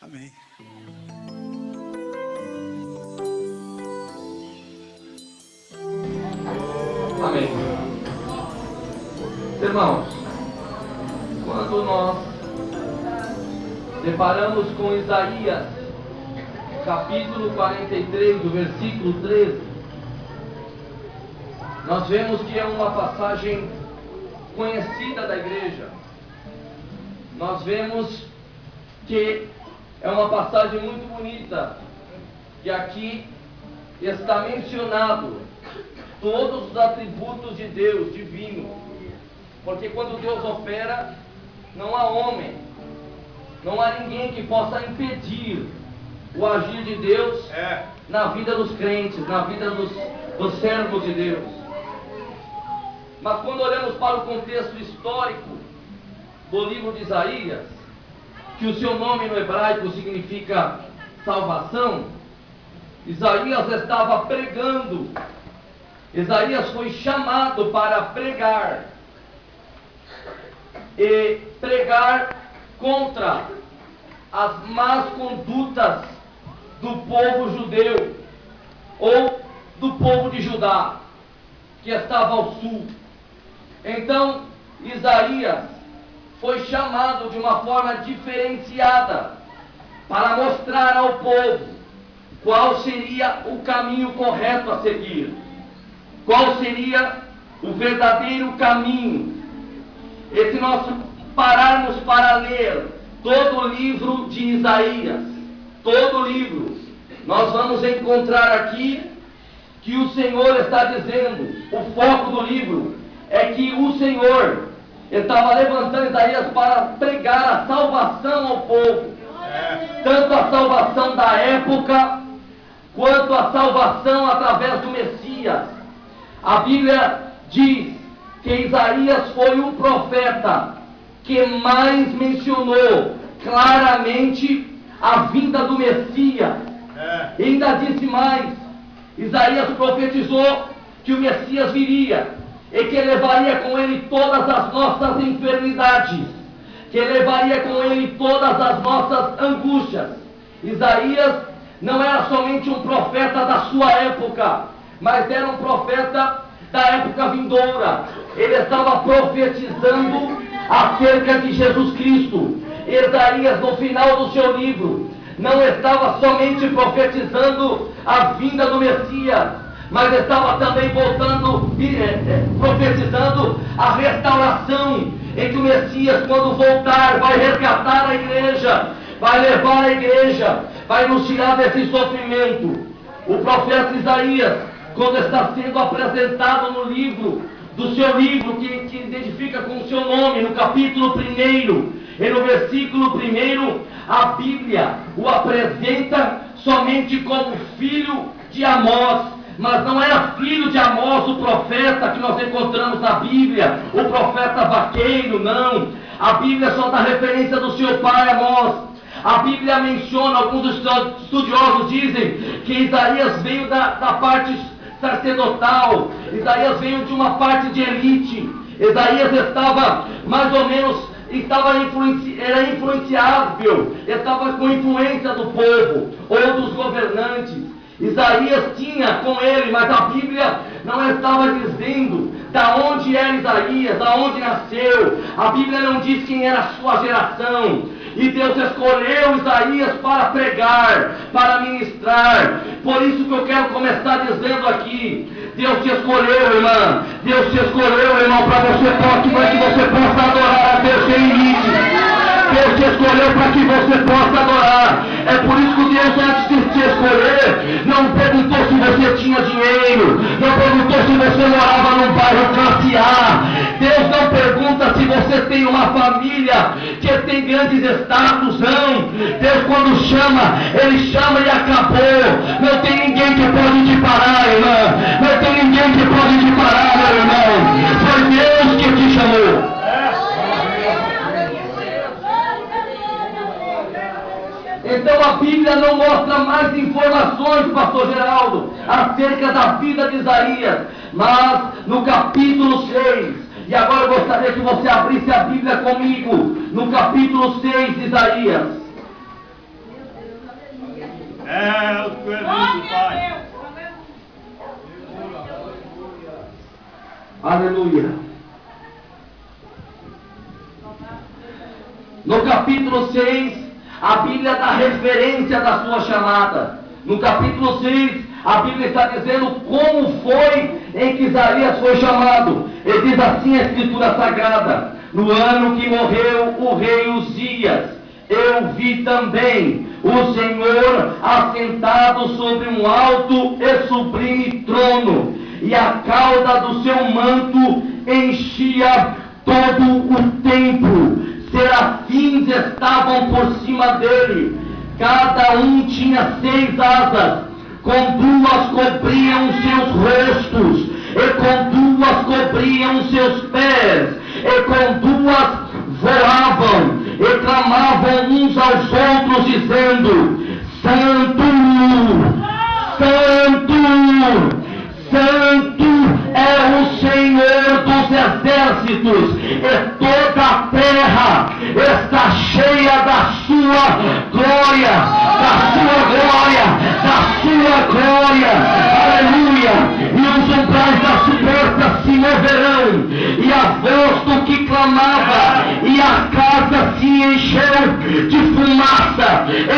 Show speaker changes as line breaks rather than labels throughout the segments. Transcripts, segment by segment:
Amém.
Amém. Irmãos, quando nós deparamos com Isaías, capítulo 43, do versículo 13, nós vemos que é uma passagem conhecida da igreja. Nós vemos que é uma passagem muito bonita, que aqui está mencionado todos os atributos de Deus, divino, porque quando Deus opera, não há homem, não há ninguém que possa impedir o agir de Deus na vida dos crentes, na vida dos servos de Deus. Mas quando olhamos para o contexto histórico do livro de Isaías, que o seu nome no hebraico significa salvação, Isaías estava pregando. Isaías foi chamado para pregar, e pregar contra as más condutas do povo judeu, ou do povo de Judá, que estava ao sul. Então, Isaías foi chamado de uma forma diferenciada, para mostrar ao povo qual seria o caminho correto a seguir. Qual seria o verdadeiro caminho? E se nós pararmos para ler todo o livro de Isaías, todo o livro, nós vamos encontrar aqui que o Senhor está dizendo, o foco do livro é que o Senhor estava levantando Isaías para pregar a salvação ao povo, tanto a salvação da época, quanto a salvação através do Messias. A Bíblia diz que Isaías foi o profeta que mais mencionou claramente a vinda do Messias. E ainda disse mais, Isaías profetizou que o Messias viria e que levaria com ele todas as nossas enfermidades, que levaria com ele todas as nossas angústias. Isaías não era somente um profeta da sua época, mas era um profeta da época vindoura. Ele estava profetizando acerca de Jesus Cristo. Isaías, no final do seu livro, não estava somente profetizando a vinda do Messias, mas estava também profetizando a restauração, em que o Messias, quando voltar, vai resgatar a igreja, vai levar a igreja, vai nos tirar desse sofrimento. O profeta Isaías, quando está sendo apresentado no livro, do seu livro, que identifica com o seu nome, no capítulo 1, e no versículo 1, a Bíblia o apresenta somente como filho de Amós, mas não era filho de Amós, o profeta que nós encontramos na Bíblia, o profeta vaqueiro, não. A Bíblia só dá referência do seu pai Amós. A Bíblia menciona, alguns estudiosos dizem que Isaías veio da parte sacerdotal, Isaías veio de uma parte de elite. Isaías estava mais ou menos, era influenciável, estava com influência do povo ou dos governantes. Isaías tinha com ele, mas a Bíblia não estava dizendo da onde era Isaías, da onde nasceu. A Bíblia não diz quem era a sua geração. E Deus escolheu Isaías para pregar, para ministrar. Por isso que eu quero começar dizendo aqui: Deus te escolheu, irmã. Deus te escolheu, irmão, para que você possa adorar a Deus sem limite. Deus te escolheu para que você possa adorar. É por isso que Deus, antes de te escolher, não perguntou se você tinha dinheiro, não perguntou se você morava num bairro classe A. Deus não pergunta se você tem uma família que tem grandes status, não. Deus, quando chama, Ele chama e acabou. Não tem ninguém que pode te parar, irmã. Não tem ninguém que pode te parar, meu irmão. Foi Deus que te chamou. Então a Bíblia não mostra mais informações, pastor Geraldo, acerca da vida de Isaías, mas no capítulo 6, e agora eu gostaria que você abrisse a Bíblia comigo, no capítulo 6 de Isaías. Aleluia. No capítulo 6, a Bíblia dá referência da sua chamada. No capítulo 6, a Bíblia está dizendo como foi em que Isaías foi chamado. Ele diz assim a Escritura Sagrada: no ano que morreu o rei Uzias, eu vi também o Senhor assentado sobre um alto e sublime trono, e a cauda do seu manto enchia todo o templo. Serafins estavam por cima dele, cada um tinha 6 asas, com 2 cobriam seus rostos, e com 2 cobriam seus pés, e com 2 voavam, e clamavam uns aos outros, dizendo: Santo, Santo, Santo é o Senhor dos exércitos, e toda a terra está cheia da sua glória, da sua glória, da sua glória. Aleluia. E os umbrais das portas se moverão, e a voz do que clamava, e a casa se encheu de fumaça.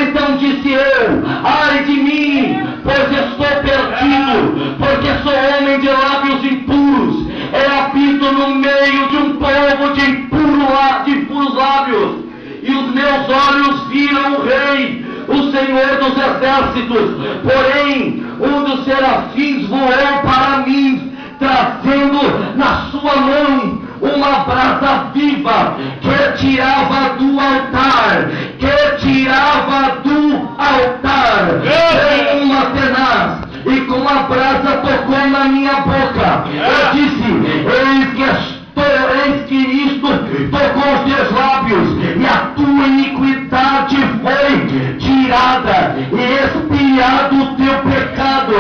Então disse eu: ai de mim, pois estou perdido, porque sou homem de lábios impuros, e habito no meio de um povo de impuros lábios, e os meus olhos viram o Rei, o Senhor dos exércitos. Porém, um dos serafins voou para mim, trazendo na sua mão uma brasa viva, que tirava do altar, em uma tenaz, e com a brasa tocou na minha boca. Eu disse: eis que isto tocou os teus lábios, e a tua iniquidade foi tirada, e expiado o teu pecado.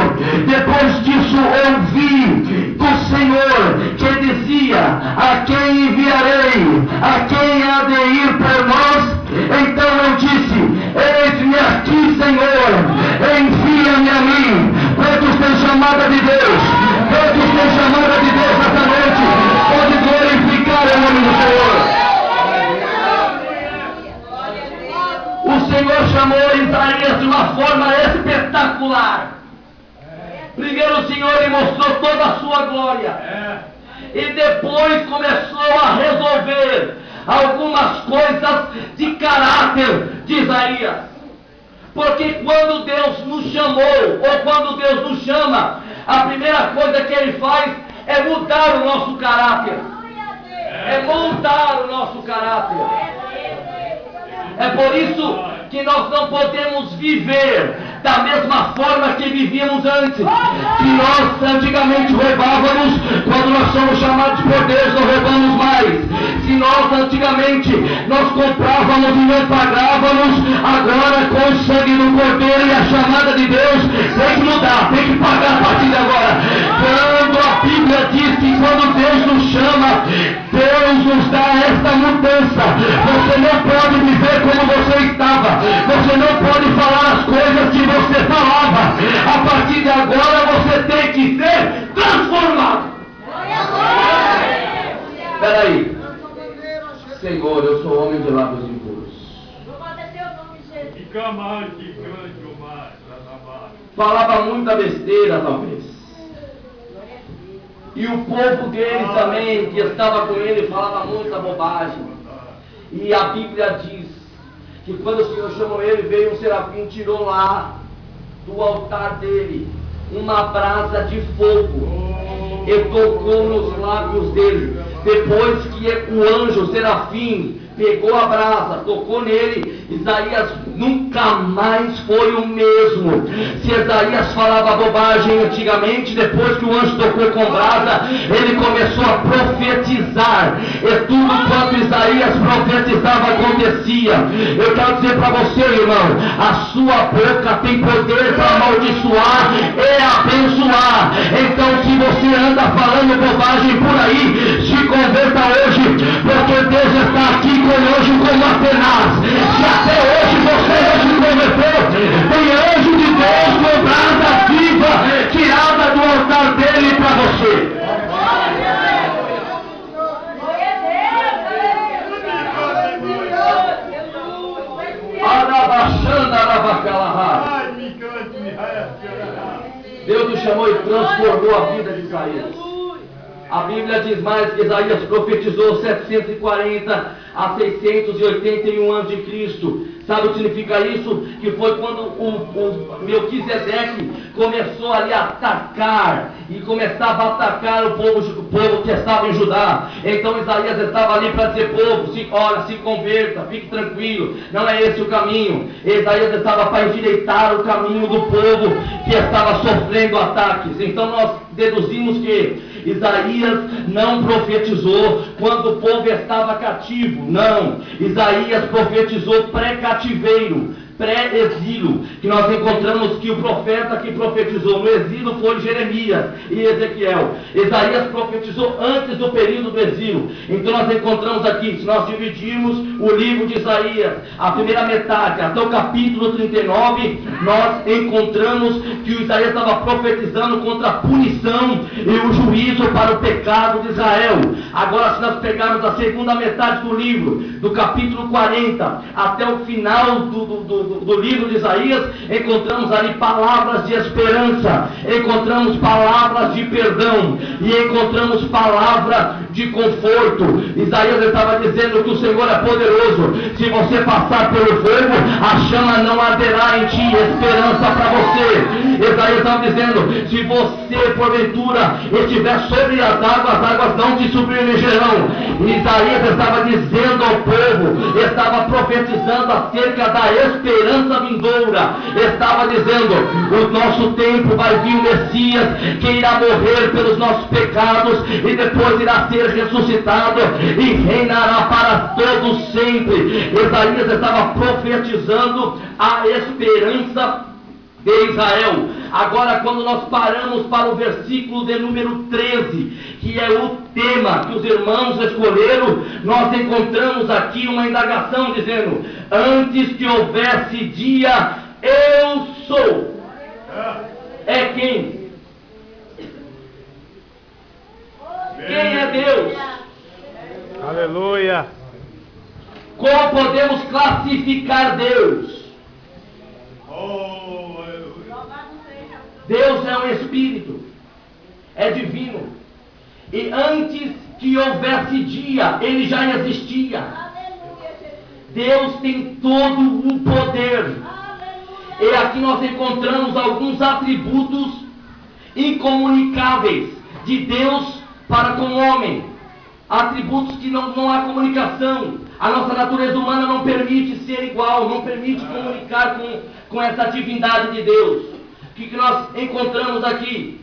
Depois disso ouvi do Senhor que dizia: a quem enviarei? A quem há de ir por nós? Então eu disse: eis-me aqui, Senhor, envia-me a mim. Quantos têm chamada de Deus? Quantos têm chamada de Deus essa noite? Pode glorificar o nome do Senhor. O Senhor chamou Isaías de uma forma espetacular. Primeiro o Senhor lhe mostrou toda a sua glória, e depois começou a resolver algumas coisas de caráter de Isaías. Porque quando Deus nos chamou, ou quando Deus nos chama, a primeira coisa que Ele faz é mudar o nosso caráter, é moldar o nosso caráter. É por isso que nós não podemos viver da mesma forma que vivíamos antes. Se nós antigamente roubávamos, quando nós somos chamados por Deus, não roubamos mais. Se nós antigamente nós comprávamos e não pagávamos, agora com o sangue do Cordeiro e a chamada de Deus, tem que mudar, tem que pagar a partir de agora. Quando a Bíblia diz que quando Deus nos chama, Deus nos dá esta mudança. Você não pode viver como você estava, você não pode falar as coisas que você falava. A partir de agora você tem que ser transformado. Espera aí, Senhor, eu sou homem de lábios impuros. Falava muita besteira, talvez. E o povo dele também, que estava com ele, falava muita bobagem. E a Bíblia diz que quando o Senhor chamou ele, veio um serafim, tirou lá do altar dele uma brasa de fogo e tocou nos lábios dele. Depois que o anjo, o serafim, pegou a brasa, tocou nele, Isaías nunca mais foi o mesmo. Se Isaías falava bobagem antigamente, depois que o anjo tocou com brasa, ele começou a profetizar, e tudo quanto Isaías profetizava acontecia. Eu quero dizer para você, irmão, a sua boca tem poder para amaldiçoar e abençoar. Então, se você anda falando bobagem por aí, se converta hoje, porque Deus está aqui conosco como a tenaz. Se até hoje você não se converteu, tem anjo de Deus com brasa viva tirada do altar dele para você. chamou e transformou a vida de Isaías. A Bíblia diz mais que Isaías profetizou 740 a 681 anos de Cristo. Sabe o que significa isso? Que foi quando o Melquisedeque começou ali a atacar e começava a atacar o povo que estava em Judá. Então Isaías estava ali para dizer: povo, se converta, fique tranquilo, não é esse o caminho. Isaías estava para endireitar o caminho do povo que estava sofrendo ataques. Então nós deduzimos que Isaías não profetizou quando o povo estava cativo, não. Isaías profetizou pré-cativeiro, pré-exílio, que nós encontramos que o profeta que profetizou no exílio foi Jeremias e Ezequiel. Isaías profetizou antes do período do exílio. Então nós encontramos aqui, se nós dividirmos o livro de Isaías, a primeira metade até o capítulo 39, nós encontramos que o Isaías estava profetizando contra a punição e o juízo para o pecado de Israel. Agora, se nós pegarmos a segunda metade do livro, do capítulo 40 até o final do livro de Isaías, encontramos ali palavras de esperança, encontramos palavras de perdão e encontramos palavras de conforto. Isaías estava dizendo que o Senhor é poderoso. Se você passar pelo fogo, a chama não arderá em ti. Esperança para você. Isaías estava dizendo: se você porventura estiver sobre as águas não te submergerão. Isaías estava dizendo ao povo, estava profetizando acerca da esperança vindoura. Estava dizendo: o nosso tempo vai vir o Messias, que irá morrer pelos nossos pecados e depois irá ser ressuscitado e reinará para todos sempre. Isaías estava profetizando a esperança de Israel. Agora, quando nós paramos para o versículo de número 13, que é o tema que os irmãos escolheram, nós encontramos aqui uma indagação dizendo: antes que houvesse dia, eu sou. É quem? Quem é Deus?
Aleluia.
Como podemos classificar Deus? Deus é um espírito, é divino, e antes que houvesse dia, ele já existia. Deus tem todo o poder, e aqui nós encontramos alguns atributos incomunicáveis de Deus para com o homem, atributos que não há comunicação. A nossa natureza humana não permite ser igual, não permite comunicar com essa divindade de Deus. O que nós encontramos aqui?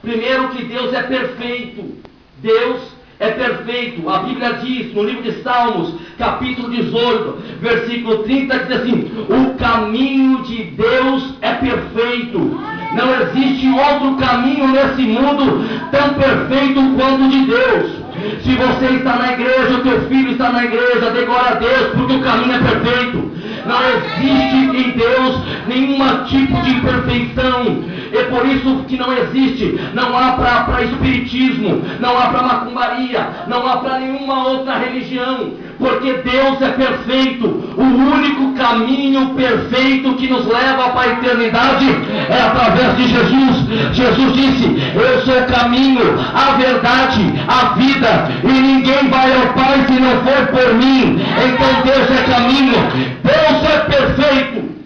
Primeiro, que Deus é perfeito. Deus é perfeito. A Bíblia diz no livro de Salmos, capítulo 18, versículo 30, que diz assim: o caminho de Deus é perfeito. Não existe outro caminho nesse mundo tão perfeito quanto o de Deus. Se você está na igreja, o teu filho está na igreja, dê glória a Deus, porque o caminho é perfeito. Não existe em Deus nenhum tipo de imperfeição. É por isso que não existe, não há para espiritismo, não há para macumbaria, não há para nenhuma outra religião, porque Deus é perfeito. O único caminho perfeito que nos leva para a eternidade é através de Jesus. Jesus disse: eu sou o caminho, a verdade, a vida, e ninguém vai ao Pai se não for por mim. Então Deus é caminho, Deus é perfeito.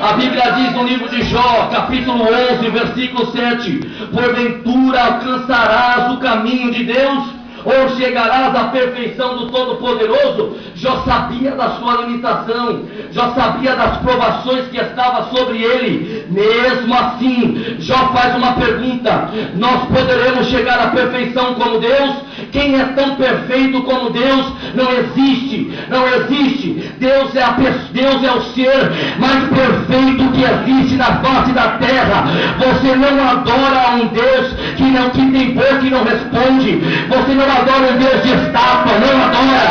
A Bíblia diz no livro de Jó, capítulo 11, versículo 7: porventura alcançarás o caminho de Deus, ou chegarás à perfeição do Todo-Poderoso? Jó sabia da sua limitação, Jó sabia das provações que estavam sobre ele. Mesmo assim, Jó faz uma pergunta: nós poderemos chegar à perfeição como Deus? Quem é tão perfeito como Deus? Não existe, não existe. Deus é o ser mais perfeito que existe na face da terra. Você não adora um Deus que tem boca e não responde. Você não adora um Deus de estátua, não adora.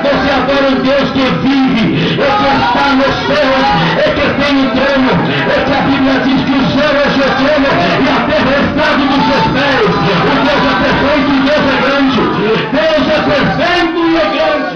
Você adora um Deus que vive, é que está nos céus, é que tem o trono, é que a Bíblia diz que o céu é o seu trono e a terra é estrado dos seus pés. O Deus é perfeito e Deus é grande. Deus é perfeito e é grande.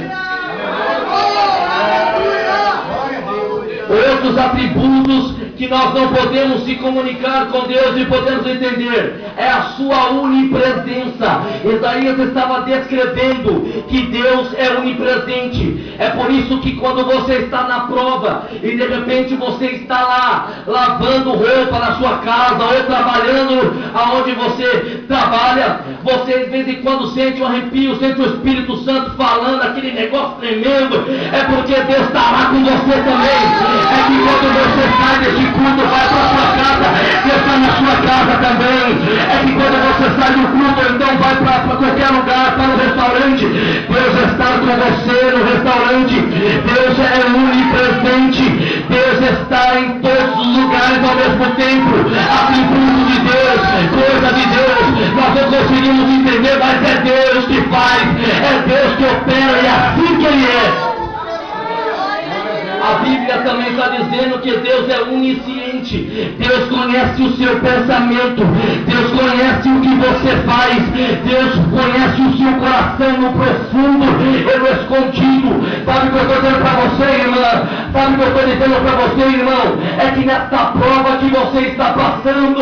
Outros atributos que nós não podemos se comunicar com Deus e podemos entender é a sua onipresença. Isaías estava descrevendo que Deus é onipresente. É por isso que quando você está na prova e de repente você está lá lavando roupa na sua casa ou trabalhando aonde você trabalha, você de vez em quando sente um arrepio, sente o Espírito Santo falando aquele negócio tremendo, é porque Deus está lá com você também. É que quando você sai desse culto, vai para a sua casa, Deus está na sua casa também. É que quando você sai do culto, então vai para qualquer lugar, para o restaurante, Deus está com você no restaurante. Deus é onipresente, Deus está em todos os lugares ao mesmo tempo. Atributo de Deus, coisa de Deus, nós não conseguimos entender, mas é Deus que faz, é Deus que opera, e é assim que Ele é. A Bíblia também está dizendo que Deus é onisciente. Deus conhece o seu pensamento. Deus conhece o que você faz. Deus conhece o seu coração no profundo e no escondido. Sabe o que eu estou dizendo para você, irmã? Sabe o que eu estou dizendo para você, irmão? É que nesta prova que você está passando,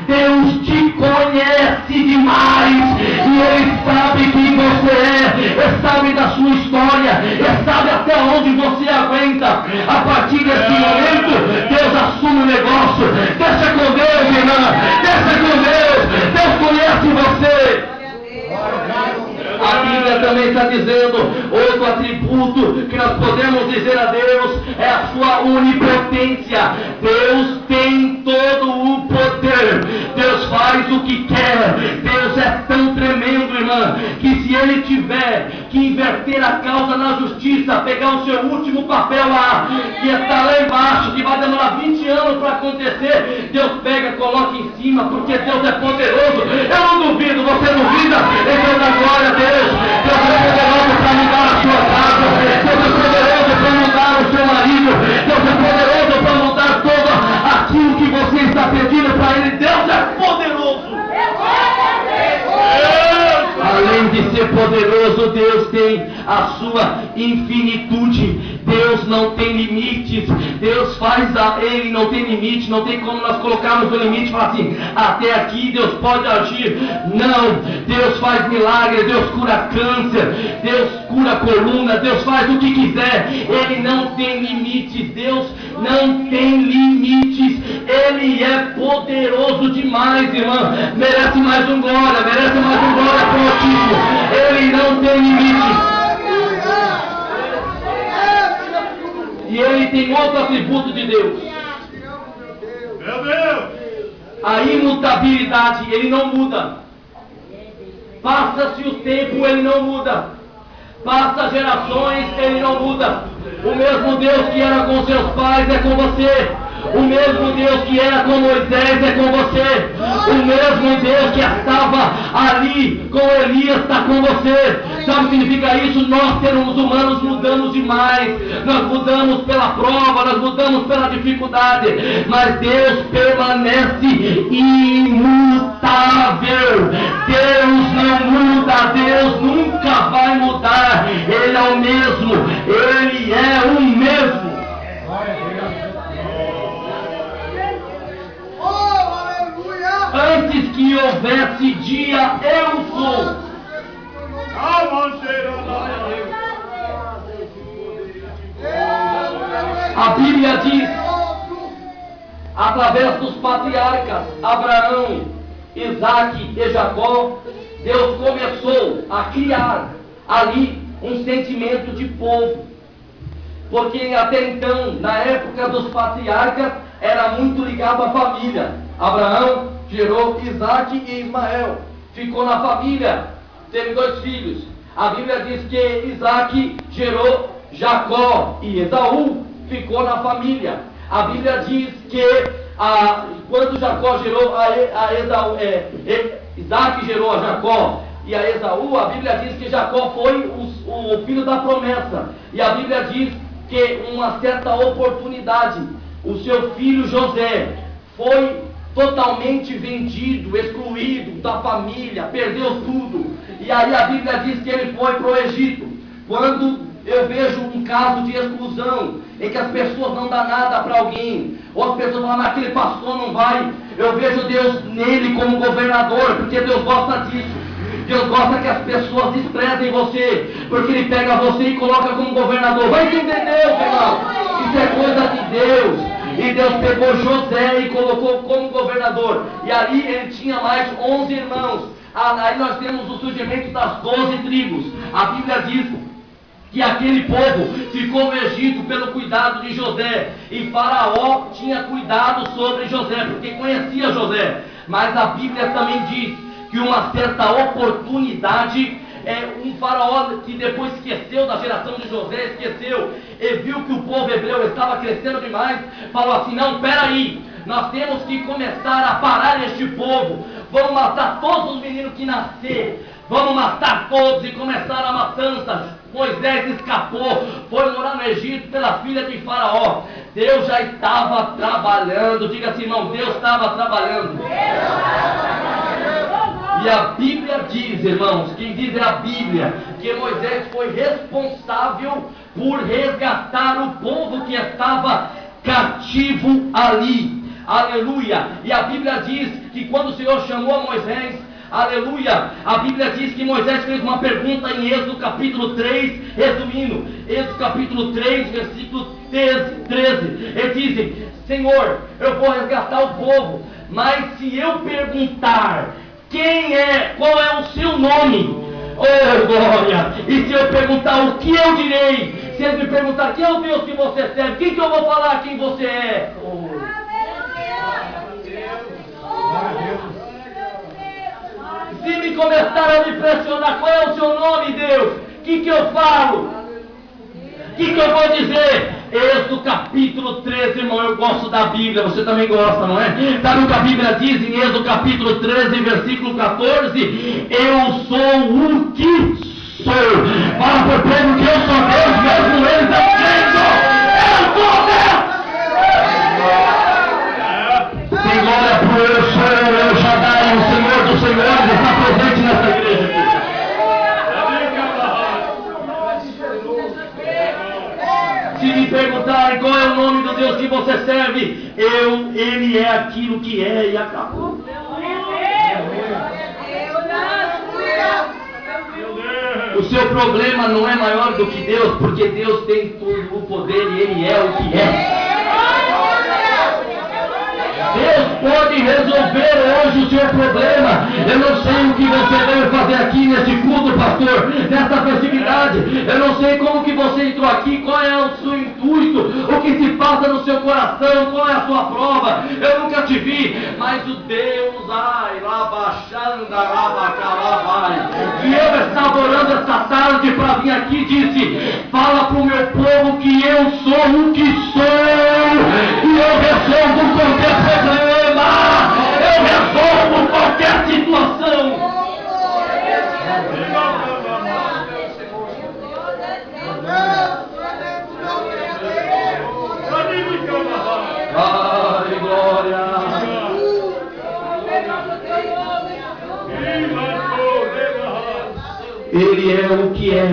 Deus te conhece demais. E Ele sabe quem você é. Ele sabe da sua história. Ele sabe até onde você aguenta. A partir desse momento, Deus assume o negócio. Deixa com Deus, irmã. Deixa com Deus. Deus conhece você. A Bíblia também está dizendo, outro atributo que nós podemos dizer a Deus é a sua onipotência. Deus tem todo o poder. Deus faz o que quer. Deus é tão tremendo, irmã, que se Ele tiver que inverter a causa na justiça, pegar o seu último papel lá, que está lá embaixo, que vai demorar 20 anos para acontecer, Deus pega, coloca em cima, porque Deus é poderoso. Eu não duvido, você duvida? Então dá glória a Deus. Deus é poderoso para mudar a sua casa. Deus é poderoso para mudar o seu marido. Deus é poderoso para mudar todo aquilo que você está pedindo para Ele. Deus é poderoso. Além de ser poderoso, Deus tem a sua infinitude. Deus não tem limites. Deus faz Ele não tem limite. Não tem como nós colocarmos o limite e falar assim, até aqui Deus pode agir. Não, Deus faz milagre. Deus cura câncer, Deus cura coluna, Deus faz o que quiser. Ele não tem limites. Deus não tem limites. Ele é poderoso demais, irmã. Merece mais um glória. Merece mais um glória pro Altíssimo. Ele não tem limite. E Ele tem outro atributo de Deus.
Meu Deus!
A imutabilidade. Ele não muda. Passa-se o tempo, Ele não muda. Passa gerações, Ele não muda. O mesmo Deus que era com seus pais é com você. O mesmo Deus que era com Moisés é com você. O mesmo Deus que estava ali com Elias está com você. Sabe o que significa isso? Nós, seres humanos, mudamos demais. Nós mudamos pela prova, nós mudamos pela dificuldade. Mas Deus permanece imutável. Deus não muda. Deus nunca vai mudar. Ele é o mesmo. Ele é o mesmo. Antes que houvesse dia, eu sou. A Bíblia diz, através dos patriarcas Abraão, Isaque e Jacó, Deus começou a criar ali um sentimento de povo. Porque até então, na época dos patriarcas, era muito ligado à família. Abraão gerou Isaque e Ismael. Ficou na família, teve 2 filhos. A Bíblia diz que Isaque gerou Jacó e Esaú ficou na família. A Bíblia diz que quando Jacó gerou a Esaú, Isaque gerou a Jacó e a Esaú, a Bíblia diz que Jacó foi o filho da promessa. E a Bíblia diz que uma certa oportunidade, o seu filho José foi totalmente vendido, excluído da família, perdeu tudo. E aí a Bíblia diz que ele foi para o Egito. Quando Eu vejo um caso de exclusão, em que as pessoas não dão nada para alguém, ou as pessoas falam, aquele pastor não vai. Eu vejo Deus nele como governador, porque Deus gosta disso. Deus gosta que as pessoas desprezem você, porque Ele pega você e coloca como governador. Vai entender Deus, irmão? Isso é coisa de Deus. E Deus pegou José e colocou como governador. E ali ele tinha mais 11 irmãos. Aí nós temos o surgimento das 12 tribos. A Bíblia diz que aquele povo ficou no Egito pelo cuidado de José. E Faraó tinha cuidado sobre José, porque conhecia José. Mas a Bíblia também diz que uma certa oportunidade, um faraó que depois esqueceu da geração de José, esqueceu, e viu que o povo hebreu estava crescendo demais, falou assim, não, peraí, nós temos que começar a parar este povo, vamos matar todos os meninos que nascer, vamos matar todos, e começaram a matança. Moisés escapou, foi morar no Egito pela filha de Faraó. Deus já estava trabalhando, diga assim, irmão, Deus estava trabalhando. E a Bíblia diz, irmãos, quem diz é a Bíblia, que Moisés foi responsável por resgatar o povo que estava cativo ali. Aleluia! E a Bíblia diz que quando o Senhor chamou Moisés, aleluia, a Bíblia diz que Moisés fez uma pergunta em Êxodo capítulo 3, resumindo, Êxodo capítulo 3, versículo 13, eles dizem, Senhor, eu vou resgatar o povo, mas se eu perguntar, quem é, qual é o seu nome? Oh glória! E se eu perguntar o que eu direi? Se eles me perguntar quem é o Deus que você serve, quem que eu vou falar quem você é? Oh. Se me começar a me pressionar, qual é o seu nome, Deus? O que eu falo? O que eu vou dizer? Êxodo capítulo 13, irmão, eu gosto da Bíblia, você também gosta, não é? Sabe o que a Bíblia diz em Êxodo capítulo 13, versículo 14? Eu sou o que sou. Fala para o povo que eu sou Deus, mesmo eles não crendo. Eu sou Deus! Tem glória para o eu sou, eu Shaddai, o Senhor dos Senhores está presente nessa igreja. Se me perguntarem qual é o nome do Deus que você serve, Ele é aquilo que é e acabou. O seu problema não é maior do que Deus, porque Deus tem todo o poder e Ele é o que é. Deus pode resolver hoje o seu problema. Eu não sei o que você deve fazer aqui nesse culto, pastor, nessa festividade. Eu não sei como que você entrou aqui, qual é o seu intuito, o que se passa no seu coração, qual é a sua prova. Eu nunca te vi, mas o Deus, que eu estava orando essa tarde para vir aqui, disse, fala para o meu povo que eu sou o que sou, e eu resolvo qualquer problema, eu resolvo qualquer situação. Ai, glória! Ele é o que é.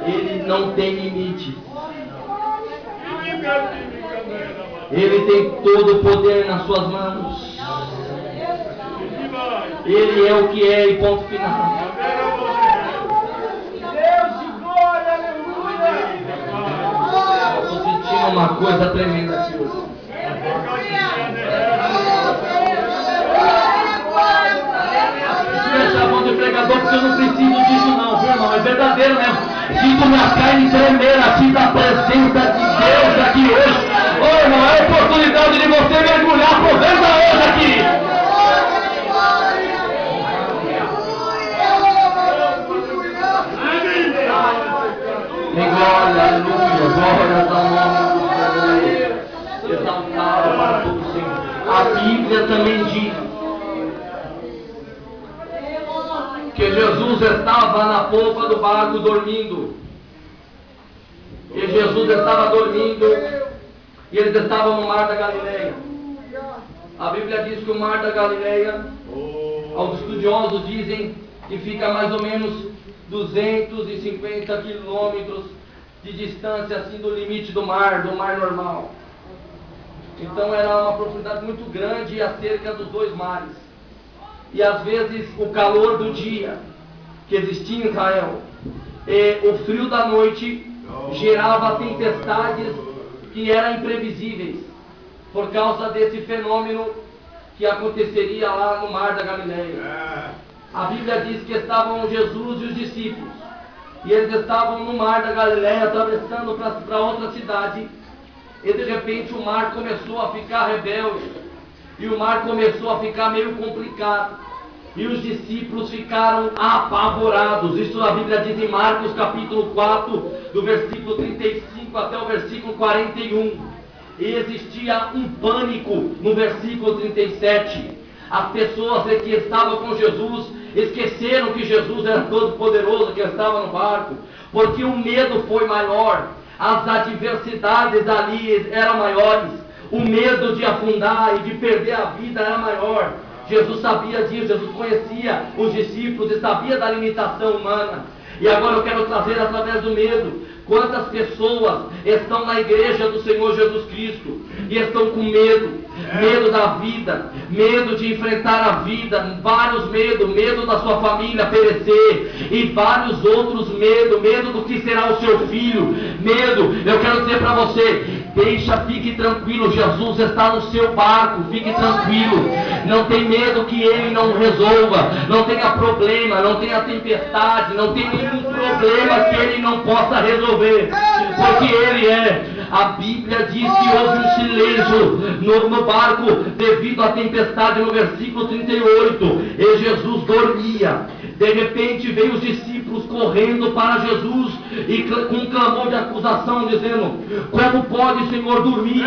Ele não tem limite. Ele tem todo o poder nas suas mãos. Ele é o que é e ponto final.
Deus de glória, aleluia!
Eu estou sentindo uma coisa tremenda aqui hoje. Fecha a mão de pregador, porque eu não preciso disso não, viu, irmão? É verdadeiro mesmo. Sinto minha carne tremer aqui da presença de Deus aqui hoje. Ô irmão, é a oportunidade de você mergulhar, aproveita hoje aqui. Em glória, aleluia, glória ao nome do Senhor. Exaltado para todo o Senhor. A Bíblia também diz que Jesus estava na polpa do barco dormindo. E Jesus estava dormindo e eles estavam no mar da Galileia. A Bíblia diz que o mar da Galileia, os estudiosos dizem que fica mais ou menos 250 quilômetros de distância assim do limite do mar normal. Então era uma profundidade muito grande acerca dos dois mares. E às vezes o calor do dia que existia em Israel e o frio da noite gerava tempestades que eram imprevisíveis por causa desse fenômeno que aconteceria lá no mar da Galileia. A Bíblia diz que estavam Jesus e os discípulos, e eles estavam no mar da Galileia atravessando para outra cidade, e de repente o mar começou a ficar rebelde, e o mar começou a ficar meio complicado, e os discípulos ficaram apavorados. Isso a Bíblia diz em Marcos capítulo 4, do versículo 35 até o versículo 41. E existia um pânico no versículo 37. As pessoas que estavam com Jesus esqueceram que Jesus era todo poderoso, que estava no barco, porque o medo foi maior, as adversidades ali eram maiores, o medo de afundar e de perder a vida era maior. Jesus sabia disso, Jesus conhecia os discípulos e sabia da limitação humana. E agora eu quero trazer através do medo. Quantas pessoas estão na igreja do Senhor Jesus Cristo e estão com medo, medo da vida, medo de enfrentar a vida, vários medos, medo da sua família perecer e vários outros medos, medo do que será o seu filho, medo. Eu quero dizer para você, fique tranquilo, Jesus está no seu barco, fique tranquilo, não tem medo que Ele não resolva, não tenha problema, não tenha tempestade, não tem nenhum problema que Ele não possa resolver, porque Ele é. A Bíblia diz que houve um silêncio no barco devido à tempestade no versículo 38, e Jesus dormia. De repente veio os discípulos correndo para Jesus e com um clamor de acusação, dizendo: como pode, Senhor, dormir?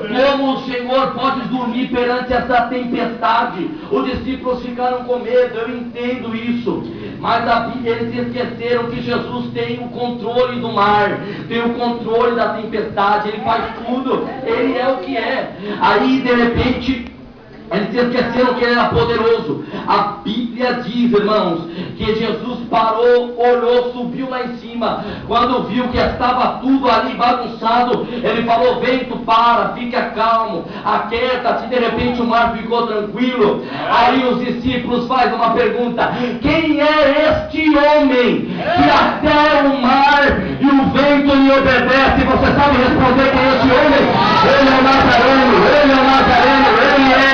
Como o Senhor pode dormir perante essa tempestade? Os discípulos ficaram com medo, eu entendo isso, mas eles esqueceram que Jesus tem o controle do mar, tem o controle da tempestade, Ele faz tudo, Ele é o que é. Aí de repente eles esqueceram que Ele era poderoso. A Bíblia diz, irmãos, que Jesus parou, olhou, subiu lá em cima. Quando viu que estava tudo ali bagunçado, Ele falou: vento, para, fica calmo, aquieta-te. De repente o mar ficou tranquilo. Aí os discípulos fazem uma pergunta: quem é este homem que até o mar e o vento lhe obedece? Você sabe responder quem é este homem? Ele é o Nazareno, Ele é o Nazareno, Ele é.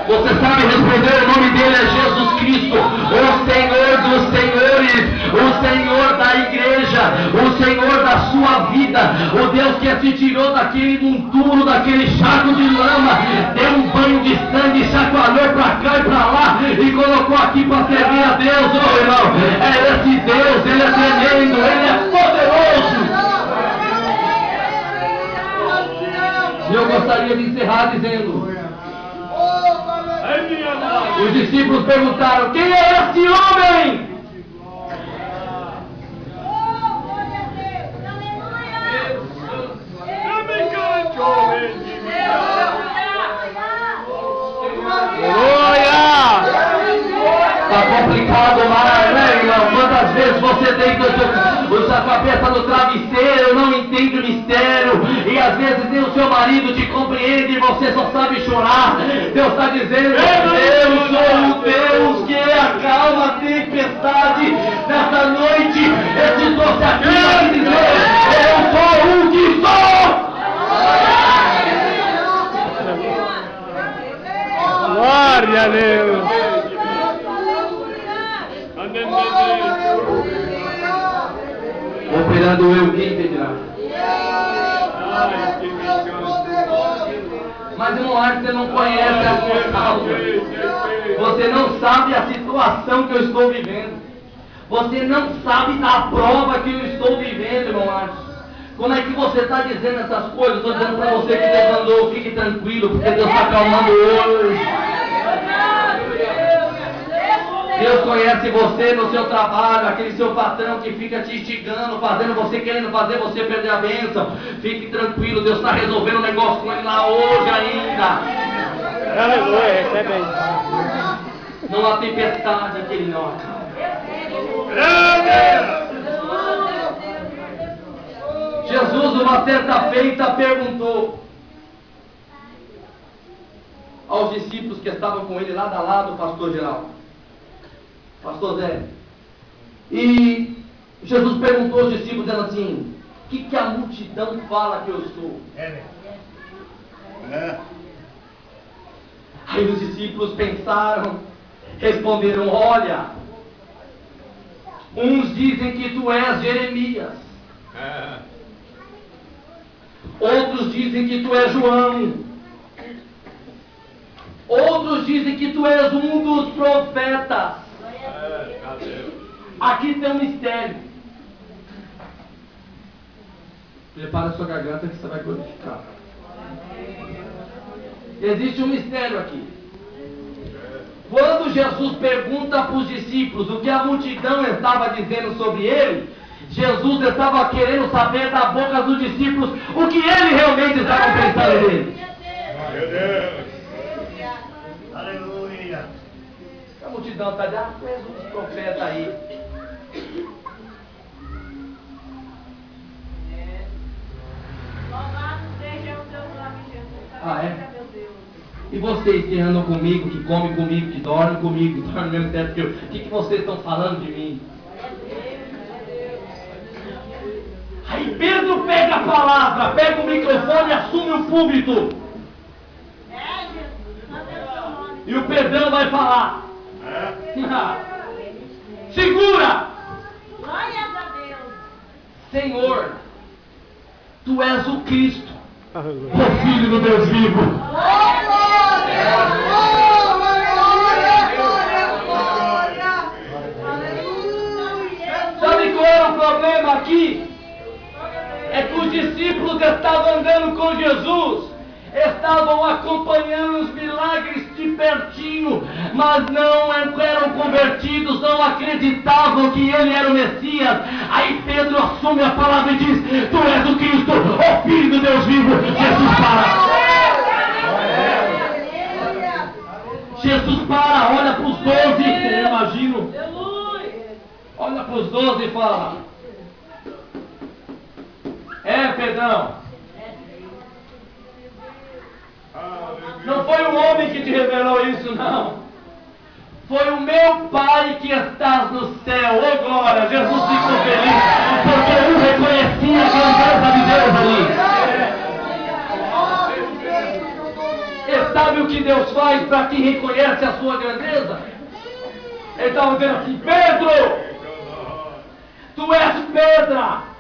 Você sabe responder, o nome dele é Jesus Cristo, o Senhor dos senhores, o Senhor da igreja, o Senhor da sua vida, o Deus que te tirou daquele monturo, daquele charco de lama, deu um banho de sangue, chacoalhou para cá e para lá e colocou aqui para servir a Deus. Oh, irmão, é esse Deus, Ele é tremendo, Ele é poderoso. E eu gostaria de encerrar dizendo: os discípulos perguntaram: quem é esse homem? Está complicado mais, né, irmão? Quantas vezes você deita a cabeça no travesseiro, não entende o mistério, e às vezes nem o seu marido te compreende e você só sabe chorar. Deus está dizendo: eu sou o Deus que acalma a tempestade. Nessa noite eu te trouxe aqui para dizer: eu sou o que sou.
Glória a Deus.
Operando eu, quem entenderá? Mas irmão, você não conhece a sua causa. Você não sabe a situação que eu estou vivendo. Você não sabe da prova que eu estou vivendo, irmão Marcos. Como é que você está dizendo essas coisas? Estou dizendo para você que Deus andou, fique tranquilo, porque Deus está acalmando hoje. Deus conhece você no seu trabalho, aquele seu patrão que fica te instigando, fazendo você, querendo fazer você perder a bênção. Fique tranquilo, Deus está resolvendo o negócio com ele lá hoje ainda.
Aleluia, recebe aí.
Não há tempestade que ele não acalme. Jesus, uma certa feita, perguntou aos discípulos que estavam com ele lado a lado, pastor Geraldo, pastor Zé. E Jesus perguntou aos discípulos, dizendo assim: o que a multidão fala que eu sou? Aí os discípulos pensaram, responderam: olha, uns dizem que tu és Jeremias, outros dizem que tu és João, outros dizem que tu és um dos profetas. Aqui tem um mistério. Prepara a sua garganta que você vai glorificar. Existe um mistério aqui. Quando Jesus pergunta para os discípulos o que a multidão estava dizendo sobre ele, Jesus estava querendo saber da boca dos discípulos o que ele realmente estava pensando dele.
Meu Deus.
Aleluia.
A multidão está dizendo: tu és um profeta aí.
Louvado seja o teu nome, Jesus.
Ah, é?
Meu Deus.
E vocês que andam comigo, que comem comigo, que dormem comigo, que dormem no mesmo teto que eu, o que vocês estão falando de mim? Aí Pedro pega a palavra, pega o microfone e assume o púlpito.
É, Jesus. Manda o teu nome.
E o Pedrão vai falar. Segura!
Glórias a Deus.
Senhor, tu és o Cristo, o Filho do Deus vivo. Sabe qual era o problema aqui? É que os discípulos estavam andando com Jesus, estavam acompanhando os milagres de pertinho, mas não eram convertidos, não acreditavam que ele era o Messias. Aí Pedro assume a palavra e diz: tu és o Cristo, o Filho do Deus vivo. Jesus para. Jesus para, olha para os 12, eu imagino. Olha para os 12 e fala: Pedrão, não foi o homem que te revelou isso, não. Foi o meu Pai que estás no céu. Oh glória, Jesus ficou feliz, porque eu reconhecia a grandeza de Deus ali. E sabe o que Deus faz para quem reconhece a sua grandeza? Ele estava dizendo assim: Pedro, tu és pedra.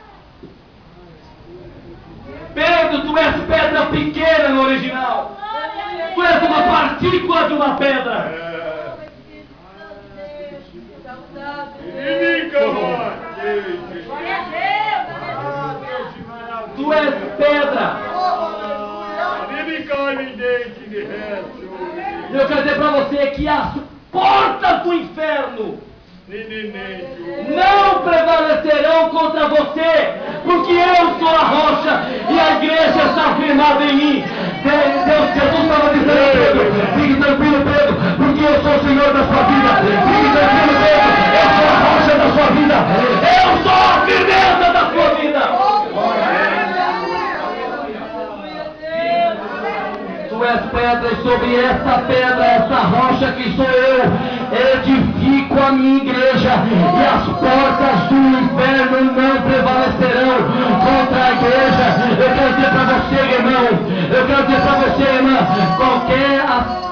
Pedro, tu és pedra pequena no original. Tu és uma partícula de uma pedra.
Glória a Deus.
Tu és pedra. Eu quero dizer para você que as portas do inferno não prevalecerão contra você, porque eu sou a rocha e a igreja está firmada em mim. Jesus estava dizendo a Pedro: fique tranquilo, Pedro, porque eu sou o Senhor da sua vida. Fique tranquilo, Pedro, eu sou a rocha da sua vida. Eu sou a firmeza da sua vida. Tu és pedra, e sobre essa pedra, essa rocha que sou eu, edifico a minha igreja, e as portas do inferno não prevalecerão contra a igreja. Eu quero dizer para você, irmão, eu quero dizer para você, irmã, qualquer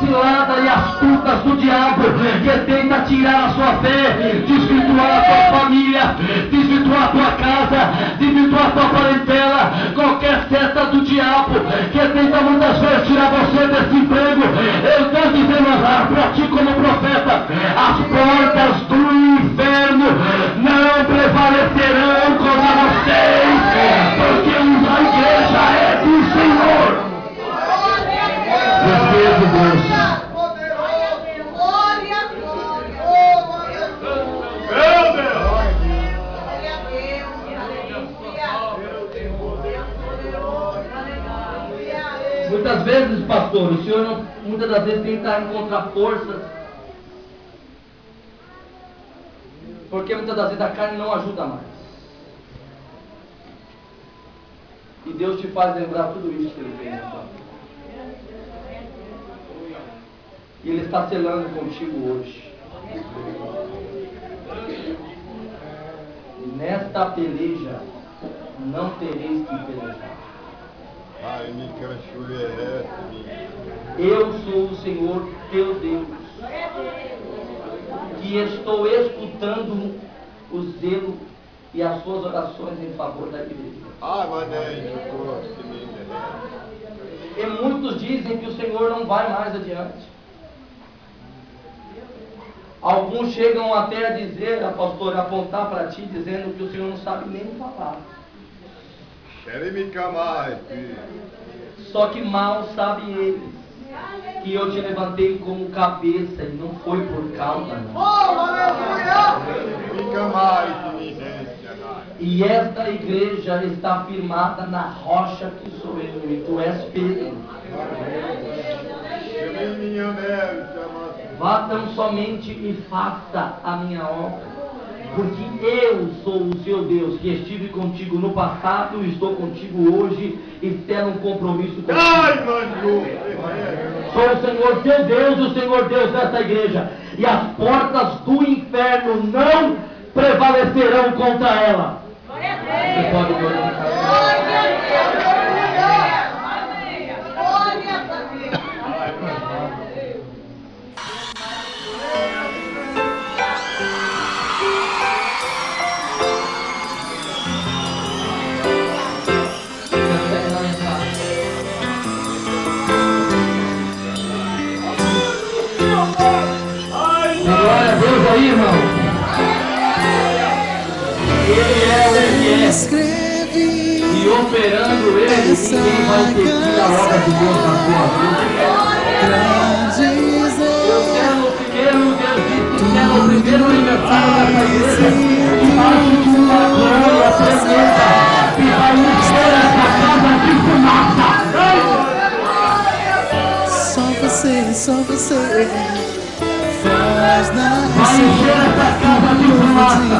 cilada e astutas do diabo que tenta tirar a sua fé, desvirtuar a tua família, desvirtuar a tua casa, desvirtuar a tua parentela, qualquer seta do diabo que tenta muitas vezes tirar você desse emprego, eu estou dizendo para ti como profeta: as portas do inferno não prevalecerão contra vocês, porque a igreja é do Senhor. Deus. Muitas vezes, pastor, o senhor muitas das vezes tem que encontrar forças Porque muitas das vezes a carne não ajuda mais. E Deus te faz lembrar tudo isso que Ele fez na sua vida. E Ele está selando contigo hoje. E nesta peleja não tereis que pelejar.
Ai, me canchoeirece,
Eu sou o Senhor teu Deus, que estou escutando o zelo e as suas orações em favor da igreja.
Ai, mané, que me
E muitos dizem que o Senhor não vai mais adiante. Alguns chegam até a dizer, pastor, apontar para ti, dizendo que o Senhor não sabe nem falar. Só que mal sabem eles que eu te levantei como cabeça e não foi por causa não. E esta igreja está firmada na rocha que sou eu, e tu és Pedro. Vá tão somente e faça a minha obra, porque eu sou o seu Deus, que estive contigo no passado, estou contigo hoje e terá um compromisso contigo. Sou o Senhor teu Deus, o Senhor Deus dessa igreja, e as portas do inferno não prevalecerão contra ela. Você pode glorificar. Glória a Deus aí, irmão. Ele é o que é. E operando Ele, ninguém vai impedir a obra de Deus na sua vida. Eu quero no primeiro, Deus disse que é no primeiro aniversário dessa igreja, e acho que uma glória tremenda, e vai encher essa casa de fumaça.
Só você faz na
Vai encher essa casa de fumaça.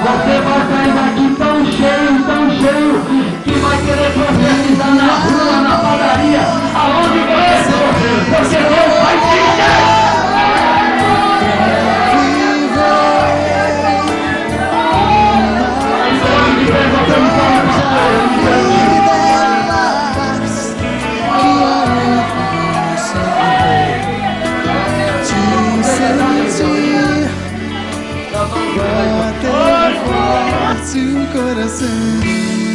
Você vai sair daqui tão cheio, que vai querer profetizar na rua, na padaria, aonde você for, porque Deus vai te encher. Em nome de Deus, você me fala para
o coração.